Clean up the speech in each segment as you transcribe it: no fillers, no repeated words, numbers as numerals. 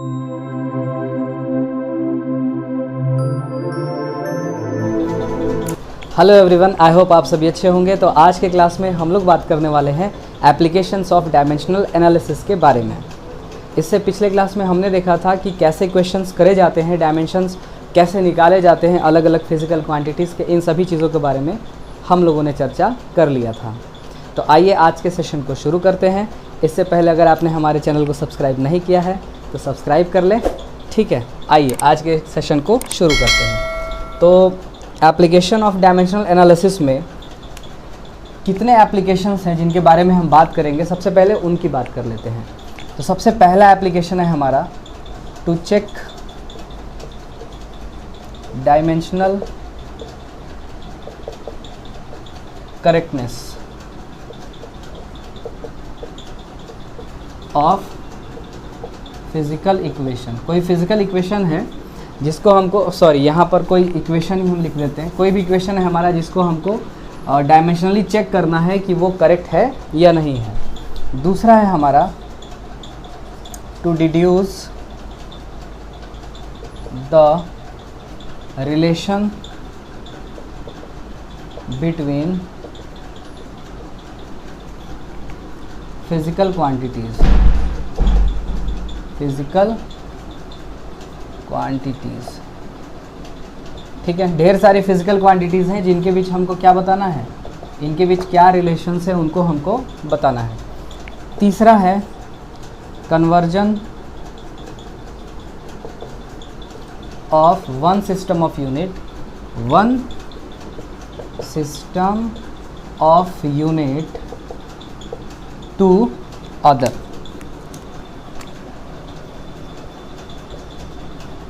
Hello everyone, I hope आप सभी अच्छे होंगे। तो आज के क्लास में हम लोग बात करने वाले हैं एप्लीकेशंस ऑफ डायमेंशनल एनालिसिस के बारे में। इससे पिछले क्लास में हमने देखा था कि कैसे क्वेश्चंस करे जाते हैं, डायमेंशंस कैसे निकाले जाते हैं अलग अलग फिजिकल क्वांटिटीज़ के, इन सभी चीज़ों के बारे में हम लोगों ने चर्चा कर लिया था। तो आइए आज के सेशन को शुरू करते हैं। इससे पहले अगर आपने हमारे चैनल को सब्सक्राइब नहीं किया है तो सब्सक्राइब कर लें, ठीक है। आइए आज के सेशन को शुरू करते हैं। तो एप्लीकेशन ऑफ डायमेंशनल एनालिसिस में कितने एप्लीकेशंस हैं जिनके बारे में हम बात करेंगे, सबसे पहले उनकी बात कर लेते हैं। तो सबसे पहला एप्लीकेशन है हमारा to check dimensional correctness of physical equation. कोई फिजिकल इक्वेशन है जिसको हमको यहाँ पर कोई इक्वेशन ही हम लिख देते हैं। कोई भी इक्वेशन है हमारा जिसको हमको डायमेंशनली चेक करना है कि वो करेक्ट है या नहीं है। दूसरा है हमारा to deduce the relation between physical quantities, ठीक है। ढेर सारी फिजिकल क्वांटिटीज़ हैं जिनके बीच हमको क्या बताना है, इनके बीच क्या रिलेशंस है उनको हमको बताना है। तीसरा है conversion of one system of unit to other.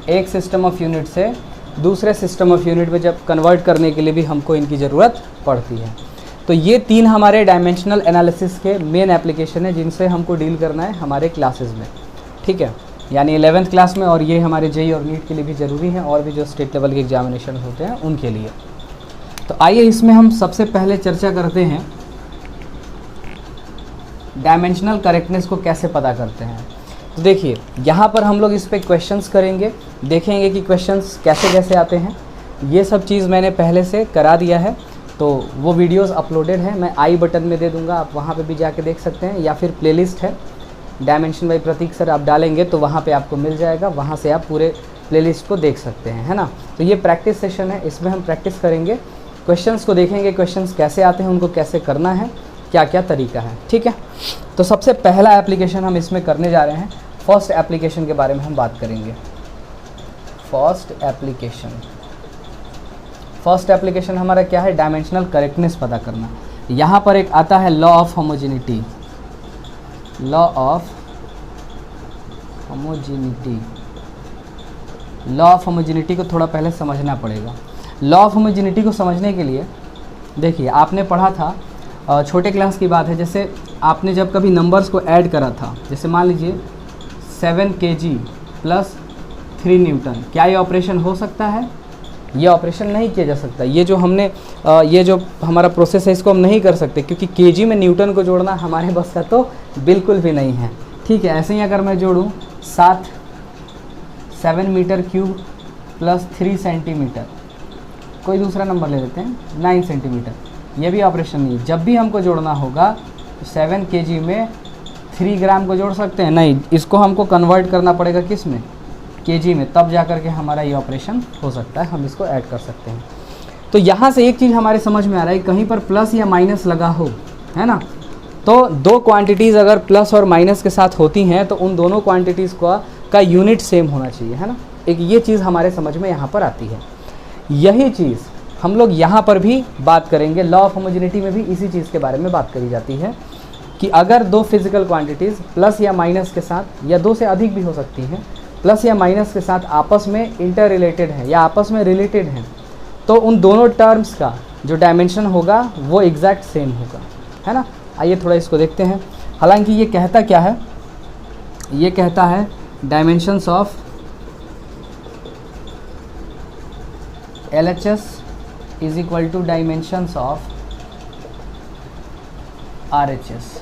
एक सिस्टम ऑफ यूनिट से दूसरे सिस्टम ऑफ यूनिट में जब कन्वर्ट करने के लिए भी हमको इनकी ज़रूरत पड़ती है। तो ये तीन हमारे डायमेंशनल एनालिसिस के मेन एप्लीकेशन है जिनसे हमको डील करना है हमारे क्लासेस में, ठीक है। यानी 11th क्लास में, और ये हमारे जेईई और नीट के लिए भी ज़रूरी है, और भी जो स्टेट लेवल के एग्जामिनेशन होते हैं उनके लिए। तो आइए इसमें हम सबसे पहले चर्चा करते हैं डायमेंशनल करेक्टनेस को कैसे पता करते हैं। तो देखिए यहाँ पर हम लोग इस पर क्वेश्चंस करेंगे, देखेंगे कि क्वेश्चंस कैसे कैसे आते हैं। ये सब चीज़ मैंने पहले से करा दिया है, तो वो वीडियोस अपलोडेड है, मैं आई बटन में दे दूँगा, आप वहाँ पे भी जाके देख सकते हैं, या फिर प्लेलिस्ट है डायमेंशन बाई प्रतीक सर, आप डालेंगे तो वहाँ पे आपको मिल जाएगा, वहाँ से आप पूरे प्लेलिस्ट को देख सकते हैं, है ना। तो ये प्रैक्टिस सेशन है, इसमें हम प्रैक्टिस करेंगे, क्वेश्चंस को देखेंगे, क्वेश्चंस कैसे आते हैं, उनको कैसे करना है, क्या क्या तरीका है, ठीक है। तो सबसे पहला एप्लीकेशन हम इसमें करने जा रहे हैं, फर्स्ट एप्लीकेशन के बारे में हम बात करेंगे। फर्स्ट एप्लीकेशन हमारा क्या है, डायमेंशनल करेक्टनेस पता करना। यहाँ पर एक आता है law of homogeneity. Law of homogeneity को थोड़ा पहले समझना पड़ेगा। लॉ ऑफ होमोजेनिटी को समझने के लिए देखिए, आपने पढ़ा था, छोटे क्लास की बात है, जैसे आपने जब कभी नंबर्स को ऐड करा था, जैसे मान लीजिए 7 kg प्लस 3 न्यूटन, क्या ये ऑपरेशन हो सकता है? ये ऑपरेशन नहीं किया जा सकता। ये जो हमने ये जो हमारा प्रोसेस है इसको हम नहीं कर सकते, क्योंकि केजी में न्यूटन को जोड़ना हमारे बस का तो बिल्कुल भी नहीं है, ठीक है। ऐसे ही अगर मैं जोड़ूँ 7 मीटर क्यूब प्लस 3 सेंटीमीटर, कोई दूसरा नंबर ले लेते हैं 9 सेंटीमीटर, ये भी ऑपरेशन नहीं है। जब भी हमको जोड़ना होगा तो 7 kg में 3 ग्राम को जोड़ सकते हैं? नहीं, इसको हमको कन्वर्ट करना पड़ेगा किस में, केजी में, तब जा कर के हमारा ये ऑपरेशन हो सकता है, हम इसको ऐड कर सकते हैं। तो यहाँ से एक चीज़ हमारे समझ में आ रहा है, कहीं पर प्लस या माइनस लगा हो, है ना, तो दो क्वांटिटीज़ अगर प्लस और माइनस के साथ होती हैं तो उन दोनों क्वांटिटीज़ का यूनिट सेम होना चाहिए, है ना। एक ये चीज़ हमारे समझ में यहाँ पर आती है। यही चीज़ हम लोग यहाँ पर भी बात करेंगे। लॉ ऑफ होमोजेनिटी में भी इसी चीज़ के बारे में बात करी जाती है कि अगर दो फिजिकल क्वांटिटीज़ प्लस या माइनस के साथ, या दो से अधिक भी हो सकती हैं, प्लस या माइनस के साथ आपस में इंटर रिलेटेड है या आपस में रिलेटेड हैं, तो उन दोनों टर्म्स का जो डायमेंशन होगा वो एग्जैक्ट सेम होगा, है ना। आइए थोड़ा इसको देखते हैं। हालांकि ये कहता क्या है, ये कहता है dimensions of LHS is equal to dimensions of RHS।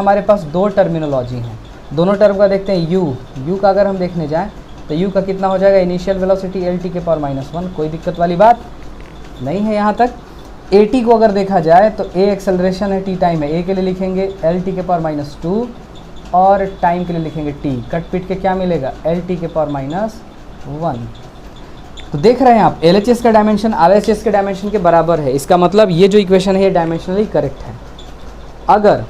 हमारे पास दो टर्मिनोलॉजी हैं, दोनों टर्म का देखते हैं। यू का अगर हम देखने जाएँ तो यू का कितना हो जाएगा, इनिशियल वेलोसिटी lt के पावर -1, कोई दिक्कत वाली बात नहीं है यहाँ तक। at को अगर देखा जाए तो a एक्सेलरेशन है, t टाइम है, a के लिए लिखेंगे lt के पावर -2 और टाइम के लिए लिखेंगे t। कट पिट के क्या मिलेगा, lt के पावर -1। तो देख रहे हैं आप LHS का डायमेंशन RHS के डायमेंशन के बराबर है। इसका मतलब ये जो इक्वेशन है ये डायमेंशनली करेक्ट है। अगर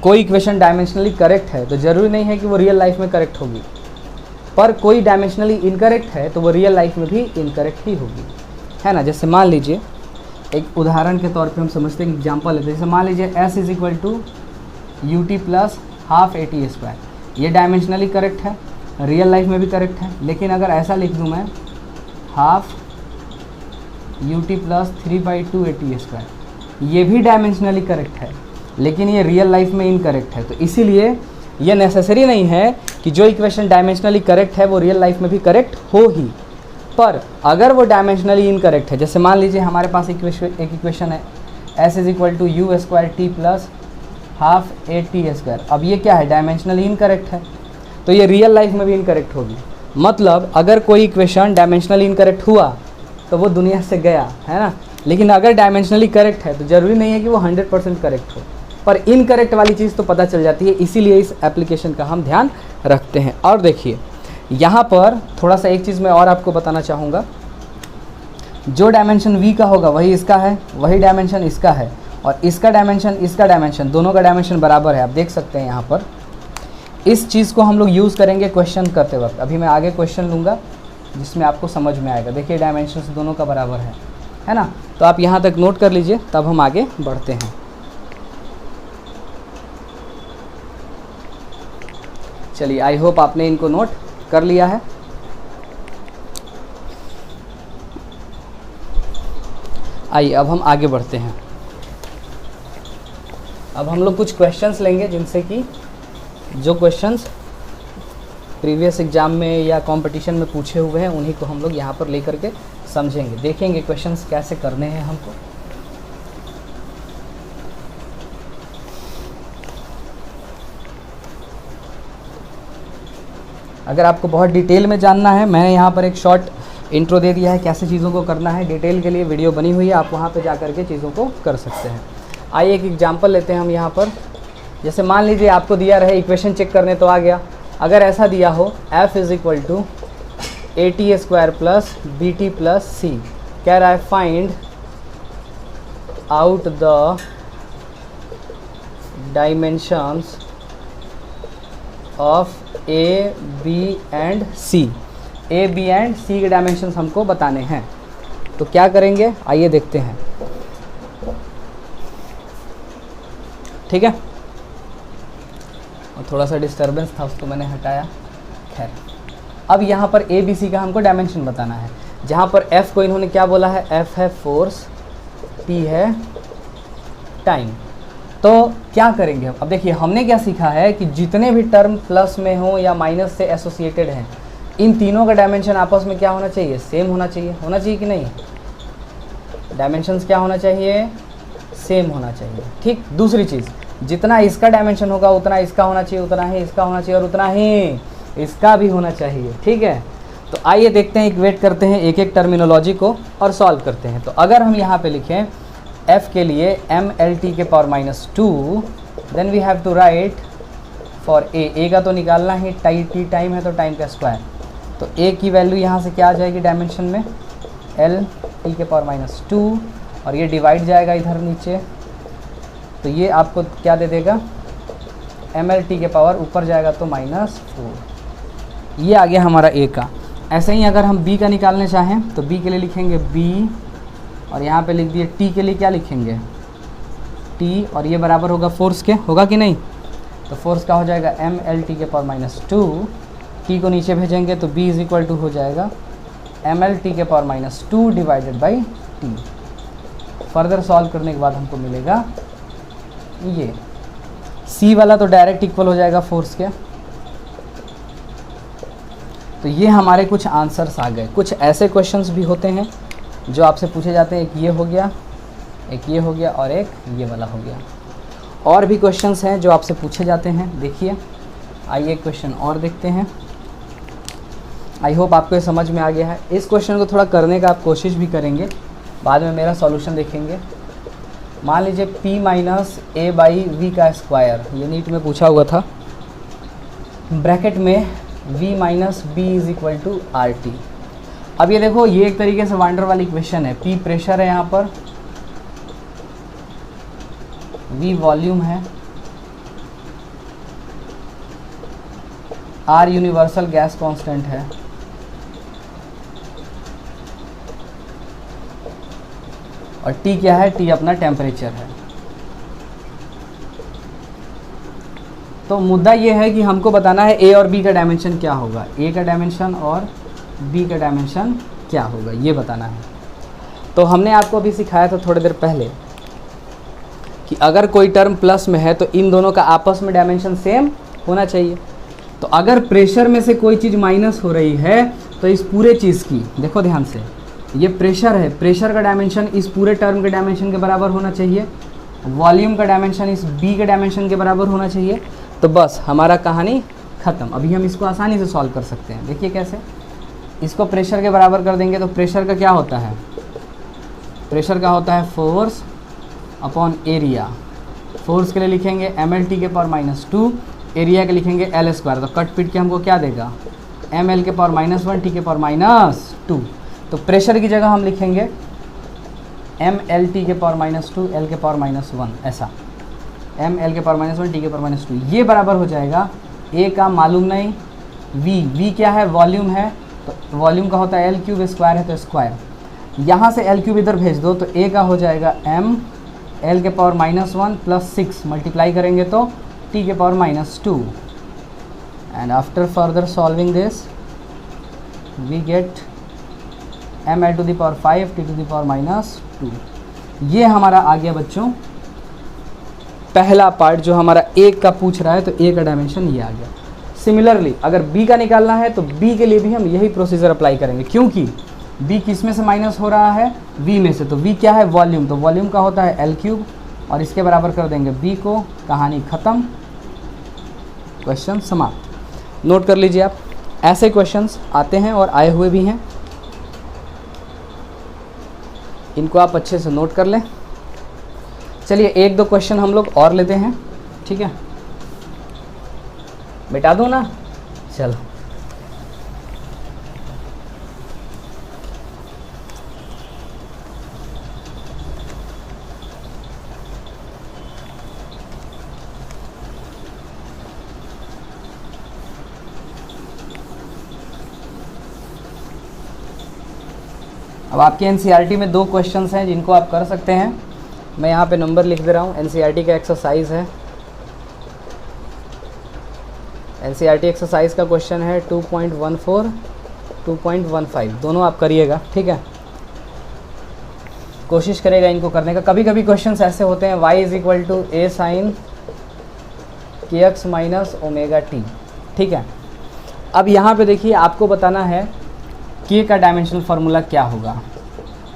कोई इक्वेशन डायमेंशनली करेक्ट है तो ज़रूरी नहीं है कि वो रियल लाइफ में करेक्ट होगी, पर कोई डायमेंशनली इनकरेक्ट है तो वो रियल लाइफ में भी इनकरेक्ट ही होगी, है ना। जैसे मान लीजिए एक उदाहरण के तौर पे हम समझते हैं, एग्जांपल लेते हैं। जैसे मान लीजिए s is equal to ut plus half at², ये डायमेंशनली करेक्ट है, रियल लाइफ में भी करेक्ट है। लेकिन अगर ऐसा लिख दूँ मैं हाफ ut प्लस 3/2 at², ये भी डायमेंशनली करेक्ट है लेकिन ये रियल लाइफ में इनकरेक्ट है। तो इसीलिए ये नेसेसरी नहीं है कि जो इक्वेशन डायमेंशनली करेक्ट है वो रियल लाइफ में भी करेक्ट हो ही, पर अगर वो डायमेंशनली इनकरेक्ट है, जैसे मान लीजिए हमारे पास एक इक्वेशन है s is equal to u² plus half at²। अब ये क्या है, डायमेंशनली इनकरेक्ट है, तो ये रियल लाइफ में भी इनकरेक्ट होगी। मतलब अगर कोई इक्वेशन डायमेंशनली इनकरेक्ट हुआ तो वो दुनिया से गया, है ना। लेकिन अगर डायमेंशनली करेक्ट है तो ज़रूरी नहीं है कि वो 100% करेक्ट हो, पर इनकरेक्ट वाली चीज़ तो पता चल जाती है। इसीलिए इस एप्लीकेशन का हम ध्यान रखते हैं। और देखिए यहाँ पर थोड़ा सा एक चीज़ मैं और आपको बताना चाहूँगा, जो डायमेंशन v का होगा वही इसका है, वही डायमेंशन इसका है, और इसका डायमेंशन दोनों का डायमेंशन बराबर है। आप देख सकते हैं यहाँ पर इस चीज़ को हम लोग यूज़ करेंगे क्वेश्चन करते वक्त। अभी मैं आगे क्वेश्चन लूँगा जिसमें आपको समझ में आएगा। देखिए डायमेंशन दोनों का बराबर है ना। तो आप यहाँ तक नोट कर लीजिए, तब हम आगे बढ़ते हैं। चलिए, आई होप आपने इनको नोट कर लिया है। आइए अब हम आगे बढ़ते हैं। अब हम लोग कुछ क्वेश्चंस लेंगे जिनसे कि जो क्वेश्चंस प्रीवियस एग्जाम में या कंपटीशन में पूछे हुए हैं उन्हीं को हम लोग यहाँ पर लेकर के समझेंगे, देखेंगे क्वेश्चंस कैसे करने हैं हमको। अगर आपको बहुत डिटेल में जानना है, मैंने यहाँ पर एक शॉर्ट इंट्रो दे दिया है कैसे चीज़ों को करना है। डिटेल के लिए वीडियो बनी हुई है, आप वहाँ पे जा कर के चीज़ों को कर सकते हैं। आइए एक एग्जांपल लेते हैं हम यहाँ पर। जैसे मान लीजिए आपको दिया रहे इक्वेशन चेक करने तो आ गया। अगर ऐसा दिया हो f is equal to at² plus bt plus c, कह रहा है find out the dimensions of a, b and c। a, b and c के डायमेंशंस हमको बताने हैं। तो क्या करेंगे, आइए देखते हैं। ठीक है, और थोड़ा सा डिस्टरबेंस था उसको मैंने हटाया। खैर, अब यहाँ पर a, b, c का हमको डायमेंशन बताना है। जहाँ पर f को इन्होंने क्या बोला है, f है फोर्स, t है टाइम। तो क्या करेंगे हम, अब देखिए हमने क्या सीखा है कि जितने भी टर्म प्लस में हो या माइनस से एसोसिएटेड हैं, इन तीनों का डायमेंशन आपस में क्या होना चाहिए, सेम होना चाहिए। होना चाहिए कि नहीं, डायमेंशंस क्या होना चाहिए, सेम होना चाहिए। ठीक, दूसरी चीज़, जितना इसका डायमेंशन होगा उतना इसका होना चाहिए, उतना ही इसका होना चाहिए और उतना ही इसका भी होना चाहिए। ठीक है, तो आइए देखते हैं, इक्वेट करते हैं एक एक टर्मिनोलॉजी को और सॉल्व करते हैं। तो अगर हम यहाँ पे लिखें f के लिए mlt के power -2, then we have to write for a का तो निकालना ही, t टाइम है तो टाइम का स्क्वायर, तो a की वैल्यू यहाँ से क्या आ जाएगी डायमेंशन में, l t के पावर -2, और ये डिवाइड जाएगा इधर नीचे, तो ये आपको क्या दे देगा, mlt के पावर ऊपर जाएगा तो -4। ये आ गया हमारा a का। ऐसे ही अगर हम b का निकालने चाहें तो b के लिए लिखेंगे b, और यहाँ पे लिख दिए t के लिए क्या लिखेंगे, t, और ये बराबर होगा फोर्स के, होगा कि नहीं, तो फोर्स का हो जाएगा mlt के पावर -2, t को नीचे भेजेंगे तो b इज इक्वल टू हो जाएगा mlt के power -2 divided by t। Further solve करने के बाद हमको मिलेगा ये c वाला तो डायरेक्ट इक्वल हो जाएगा फोर्स के। तो ये हमारे कुछ आंसर्स आ गए। कुछ ऐसे क्वेश्चंस भी होते हैं जो आपसे पूछे जाते हैं, एक ये हो गया, एक ये हो गया, और एक ये वाला हो गया। और भी क्वेश्चंस हैं जो आपसे पूछे जाते हैं, देखिए, आइए क्वेश्चन और देखते हैं। आई होप आपको ये समझ में आ गया है। इस क्वेश्चन को थोड़ा करने का आप कोशिश भी करेंगे, बाद में मेरा सॉल्यूशन देखेंगे। मान लीजिए p minus a by V का स्क्वायर, ये नीट में पूछा हुआ था, ब्रैकेट में v minus B is equal to R T. अब ये देखो, ये एक तरीके से वांडर वाली इक्वेशन है। p प्रेशर है यहाँ पर, v वॉल्यूम है, r यूनिवर्सल गैस कांस्टेंट है, और T क्या है, T अपना टेम्परेचर है। तो मुद्दा ये है कि हमको बताना है A और B का डायमेंशन क्या होगा, A का डायमेंशन और B का डायमेंशन क्या होगा, ये बताना है। तो हमने आपको अभी सिखाया था थोड़ी देर पहले कि अगर कोई टर्म प्लस में है तो इन दोनों का आपस में डायमेंशन सेम होना चाहिए। तो अगर प्रेशर में से कोई चीज़ माइनस हो रही है तो इस पूरे चीज़ की, देखो ध्यान से, ये प्रेशर है, प्रेशर का डायमेंशन इस पूरे टर्म के डायमेंशन के बराबर होना चाहिए, वॉल्यूम का डायमेंशन इस बी के डायमेंशन के बराबर होना चाहिए। तो बस हमारा कहानी ख़त्म। अभी हम इसको आसानी से सॉल्व कर सकते हैं। देखिए कैसे, इसको प्रेशर के बराबर कर देंगे तो प्रेशर का क्या होता है, प्रेशर का होता है फोर्स अपॉन एरिया। फोर्स के लिए लिखेंगे mlt के पावर -2, एरिया के लिखेंगे एल स्क्वायर। तो कट पीट के हमको क्या देगा, ml के पावर -1 t के पावर -2। तो प्रेशर की जगह हम लिखेंगे mlt के पावर -2 l के पावर -1, ऐसा ml के पावर -1 t के पावर -2। ये बराबर हो जाएगा a का मालूम नहीं, v क्या है, वॉल्यूम है, तो वॉल्यूम का होता है l क्यूब, स्क्वायर है तो स्क्वायर। यहाँ से l क्यूब इधर भेज दो तो a का हो जाएगा m l के पावर -1 प्लस 6 मल्टीप्लाई करेंगे तो t के power -2। And after further solving this we get ml to the power 5 t to the power -2। ये हमारा आ गया बच्चों पहला पार्ट जो हमारा a का पूछ रहा है, तो a का डायमेंशन ये आ गया। सिमिलरली अगर b का निकालना है तो b के लिए भी हम यही प्रोसीजर अप्लाई करेंगे, क्योंकि b किस में से माइनस हो रहा है, v में से। तो v क्या है, वॉल्यूम, तो वॉल्यूम का होता है l क्यूब, और इसके बराबर कर देंगे b को, कहानी ख़त्म, क्वेश्चन समाप्त। नोट कर लीजिए आप, ऐसे क्वेश्चंस आते हैं और आए हुए भी हैं, इनको आप अच्छे से नोट कर लें। चलिए एक दो क्वेश्चन हम लोग और लेते हैं, ठीक है, मिटा दूँ ना, चलो। अब आपके एनसीईआरटी में दो क्वेश्चंस हैं जिनको आप कर सकते हैं। मैं यहाँ पे नंबर लिख दे रहा हूँ। एनसीईआरटी का एक्सरसाइज है, एनसीईआरटी एक्सरसाइज का क्वेश्चन है 2.14, 2.15, दोनों आप करिएगा, ठीक है। कोशिश करेगा इनको करने का। कभी कभी क्वेश्चंस ऐसे होते हैं, y is equal to a sine kx minus omega T, ठीक है। अब यहाँ पे देखिए, आपको बताना है k का डायमेंशनल फार्मूला क्या होगा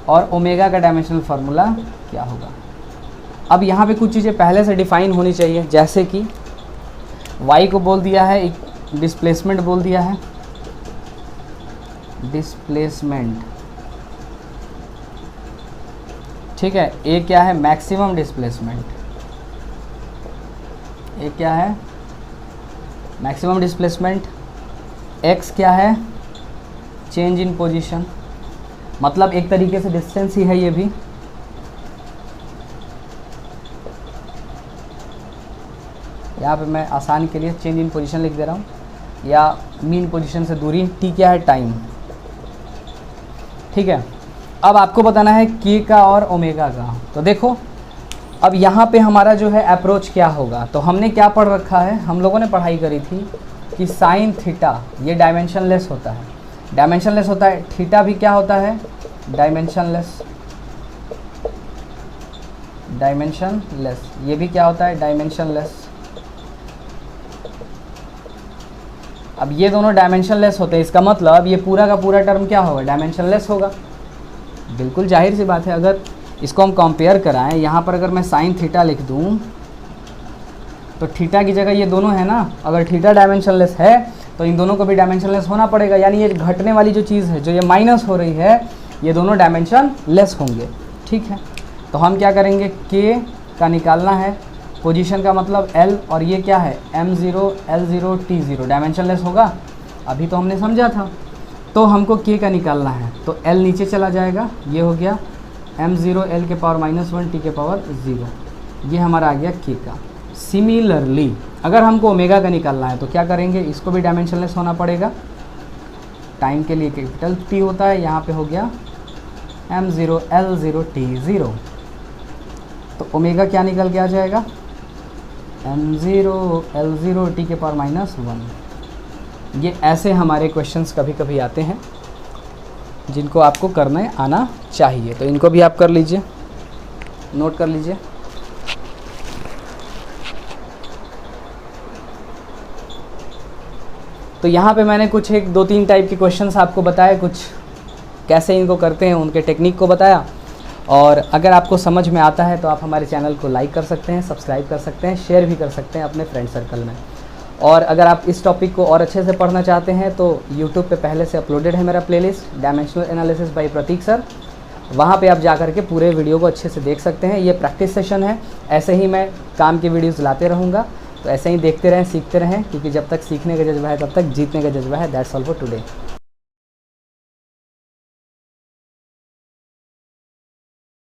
और ओमेगा का डायमेंशनल फार्मूला क्या होगा। अब यहाँ पे कुछ चीज़ें पहले से डिफाइन होनी चाहिए, जैसे कि y को बोल दिया है, एक डिस्प्लेसमेंट बोल दिया है, डिस्प्लेसमेंट, ठीक है। ए क्या है? Maximum displacement. ए क्या है? Maximum displacement. एक्स क्या है? चेंज इन पोजीशन, मतलब एक तरीके से डिस्टेंस ही है ये भी। यहाँ पे मैं आसान के लिए चेंज इन पोजीशन लिख दे रहा हूँ, या मीन पोजीशन से दूरी। टी क्या है? टाइम। ठीक है। अब आपको बताना है के का और ओमेगा का। तो देखो अब यहाँ पे हमारा जो है अप्रोच क्या होगा। तो हमने क्या पढ़ रखा है, हम लोगों ने पढ़ाई करी थी कि साइन थीटा ये डायमेंशनलेस होता है। डायमेंशनलेस होता है। थीटा भी क्या होता है? डायमेंशनलेस। डायमेंशनलेस ये भी क्या होता है? डायमेंशनलेस। अब ये दोनों डायमेंशनलेस होते हैं, इसका मतलब ये पूरा का पूरा टर्म क्या होगा? डायमेंशनलेस होगा। बिल्कुल जाहिर सी बात है। अगर इसको हम कंपेयर कराएं, यहाँ पर अगर मैं साइन थीटा लिख दूँ तो थीटा की जगह ये दोनों है ना, अगर थीटा डायमेंशनलेस है तो इन दोनों को भी डायमेंशनलेस होना पड़ेगा। यानी ये घटने वाली जो चीज़ है, जो ये माइनस हो रही है, ये दोनों डायमेंशनलेस होंगे। ठीक है। तो हम क्या करेंगे? के का निकालना है, पोजीशन का मतलब L, और ये क्या है? M0 L0 T0 डायमेंशनलेस होगा, अभी तो हमने समझा था। तो हमको के का निकालना है, तो L नीचे चला जाएगा, ये हो गया M0 L के पावर -1 T के पावर 0, ये हमारा आ गया के का। सिमिलरली अगर हमको ओमेगा का निकालना है तो क्या करेंगे? इसको भी डायमेंशनलेस होना पड़ेगा। टाइम के लिए कैपिटल T होता है, यहाँ पे हो गया M0 L0 T0। तो ओमेगा क्या निकल के आ जाएगा? M0 L0 T के पावर -1। ये ऐसे हमारे क्वेश्चंस कभी कभी आते हैं जिनको आपको करने आना चाहिए। तो इनको भी आप कर लीजिए, नोट कर लीजिए। तो यहाँ पे मैंने कुछ 1-2-3 टाइप के क्वेश्चंस आपको बताए, कुछ कैसे इनको करते हैं उनके टेक्निक को बताया। और अगर आपको समझ में आता है तो आप हमारे चैनल को लाइक कर सकते हैं, सब्सक्राइब कर सकते हैं, शेयर भी कर सकते हैं अपने फ्रेंड सर्कल में। और अगर आप इस टॉपिक को और अच्छे से पढ़ना चाहते हैं तो यूट्यूब पे पहले से अपलोडेड है मेरा playlist dimensional analysis by Prateek sir. वहाँ पे आप जा कर के पूरे वीडियो को अच्छे से देख सकते हैं। ये प्रैक्टिस सेशन है, ऐसे ही मैं काम की वीडियोज़ लाते रहूँगा। तो ऐसे ही देखते रहें, सीखते रहें, क्योंकि जब तक सीखने का जज्बा है तब तक जीतने का जज्बा है। That's all for today.